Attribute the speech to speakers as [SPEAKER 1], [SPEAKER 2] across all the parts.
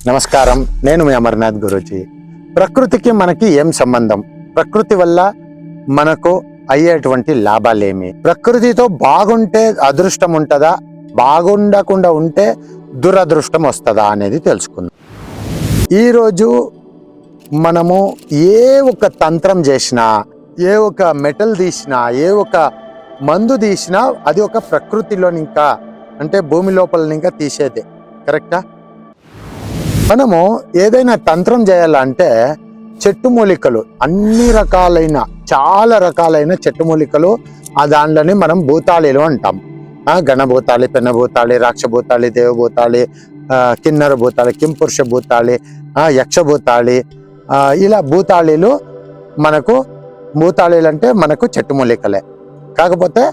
[SPEAKER 1] నమస్కారం, నేను మీ అమర్నాథ్ గురూజీ. ప్రకృతికి మనకి ఏం సంబంధం? ప్రకృతి వల్ల మనకు అయ్యేటువంటి లాభాలేమి? ప్రకృతితో బాగుంటే అదృష్టం ఉంటుందా, బాగుండకుండా ఉంటే దురదృష్టం వస్తుందా అనేది తెలుసుకుందాం. ఈరోజు మనము ఏ ఒక తంత్రం చేసినా, ఏ ఒక మెటల్ తీసినా, ఏ ఒక మందు తీసినా అది ఒక ప్రకృతిలోని ఇంకా అంటే భూమి లోపల ఇంకా తీసేదే. కరెక్టా? మనము ఏదైనా తంత్రం చేయాలంటే చెట్టు మూలికలు, అన్ని రకాలైన చాలా రకాలైన చెట్టు మూలికలు ఆ దాంట్లోనే మనం భూతాళిలు అంటాం. గణభూతాళి, పెన్నభూతాళి, రాక్షభూతాళి, దేవభూతాళి, కిన్నర భూతాళి, కింపురుష భూతాళి, యక్షభూతాళి, ఇలా భూతాళిలు మనకు. భూతాళిలు అంటే మనకు చెట్టు మూలికలే, కాకపోతే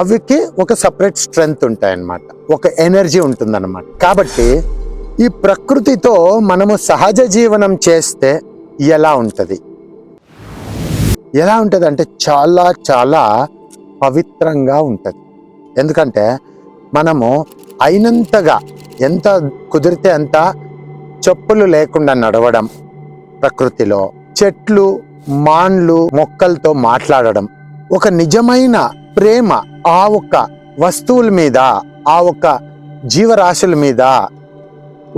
[SPEAKER 1] అవికి ఒక సపరేట్ స్ట్రెంగ్త్ ఉంటాయన్నమాట, ఒక ఎనర్జీ ఉంటుందన్నమాట. కాబట్టి ఈ ప్రకృతితో మనము సహజ జీవనం చేస్తే ఎలా ఉంటుంది? ఎలా ఉంటుంది అంటే చాలా చాలా పవిత్రంగా ఉంటుంది. ఎందుకంటే మనము అయినంతగా ఎంత కుదిరితే అంత చెప్పులు లేకుండా నడవడం, ప్రకృతిలో చెట్లు, మాన్లు, మొక్కలతో మాట్లాడడం, ఒక నిజమైన ప్రేమ ఆ ఒక్క వస్తువుల మీద, ఆ ఒక్క జీవరాశుల మీద,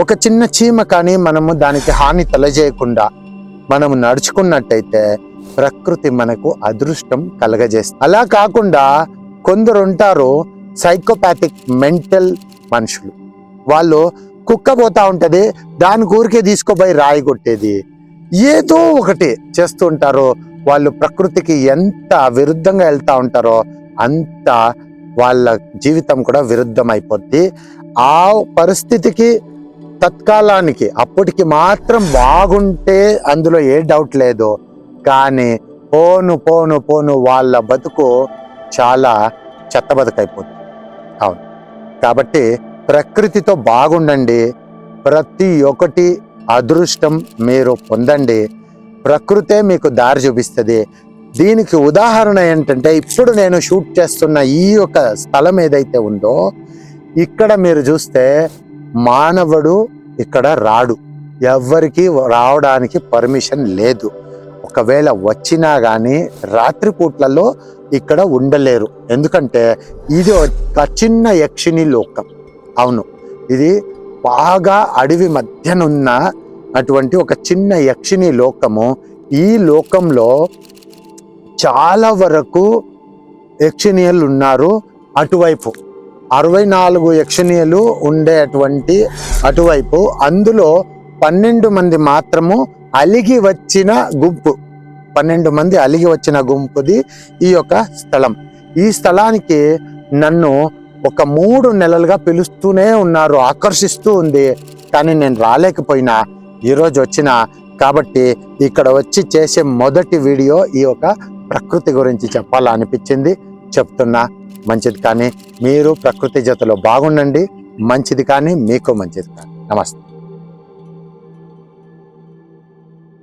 [SPEAKER 1] ఒక చిన్న చీమ కానీ మనము దానికి హాని తలజేయకుండా మనము నడుచుకున్నట్టయితే ప్రకృతి మనకు అదృష్టం కలగజేస్తుంది. అలా కాకుండా కొందరు ఉంటారు సైకోపాథిక్ మెంటల్ మనుషులు. వాళ్ళు కుక్క పోతా ఉంటుంది, దాని ఊరికే తీసుకుపోయి రాయి కొట్టేది, ఏదో ఒకటి చేస్తూ ఉంటారు. వాళ్ళు ప్రకృతికి ఎంత విరుద్ధంగా వెళ్తూ ఉంటారో అంత వాళ్ళ జీవితం కూడా విరుద్ధం అయిపోద్ది. ఆ పరిస్థితికి తత్కాలానికి అప్పటికి మాత్రం బాగుంటే అందులో ఏ డౌట్ లేదు, కానీ పోను పోను పోను వాళ్ళ బతుకు చాలా చెత్త బతుకైపోతుంది. అవును, కాబట్టి ప్రకృతితో బాగుండండి. ప్రతి ఒక్కటి అదృష్టం మీరు పొందండి. ప్రకృతే మీకు దారి చూపిస్తుంది. దీనికి ఉదాహరణ ఏంటంటే, ఇప్పుడు నేను షూట్ చేస్తున్న ఈ యొక్క స్థలం ఏదైతే ఉందో, ఇక్కడ మీరు చూస్తే మానవుడు ఇక్కడ రాడు, ఎవ్వరికి రావడానికి పర్మిషన్ లేదు. ఒకవేళ వచ్చినా కానీ రాత్రిపూట్లలో ఇక్కడ ఉండలేరు. ఎందుకంటే ఇది ఒక చిన్న యక్షిణి లోకం. అవును, ఇది బాగా అడవి మధ్యనున్న అటువంటి ఒక చిన్న యక్షిణి లోకము. ఈ లోకంలో చాలా వరకు యక్షిణీయులు ఉన్నారు. అటువైపు 64 యక్షిణీయులు ఉండేటువంటి అటువైపు, అందులో 12 మంది మాత్రము అలిగి వచ్చిన గుంపు. 12 మంది అలిగి వచ్చిన గుంపుది ఈ యొక్క స్థలం. ఈ స్థలానికి నన్ను ఒక 3 నెలలుగా పిలుస్తూనే ఉన్నారు, ఆకర్షిస్తూ ఉంది. కానీ నేను రాలేకపోయినా ఈరోజు వచ్చిన కాబట్టి ఇక్కడ వచ్చి చేసే మొదటి వీడియో ఈ యొక్క ప్రకృతి గురించి చెప్పాలనిపించింది, చెప్తున్నా. మంచిది కానీ మీరు ప్రకృతి జతలో బాగుండండి, మంచిది కానీ మీకు మంచిది కానీ. నమస్తే.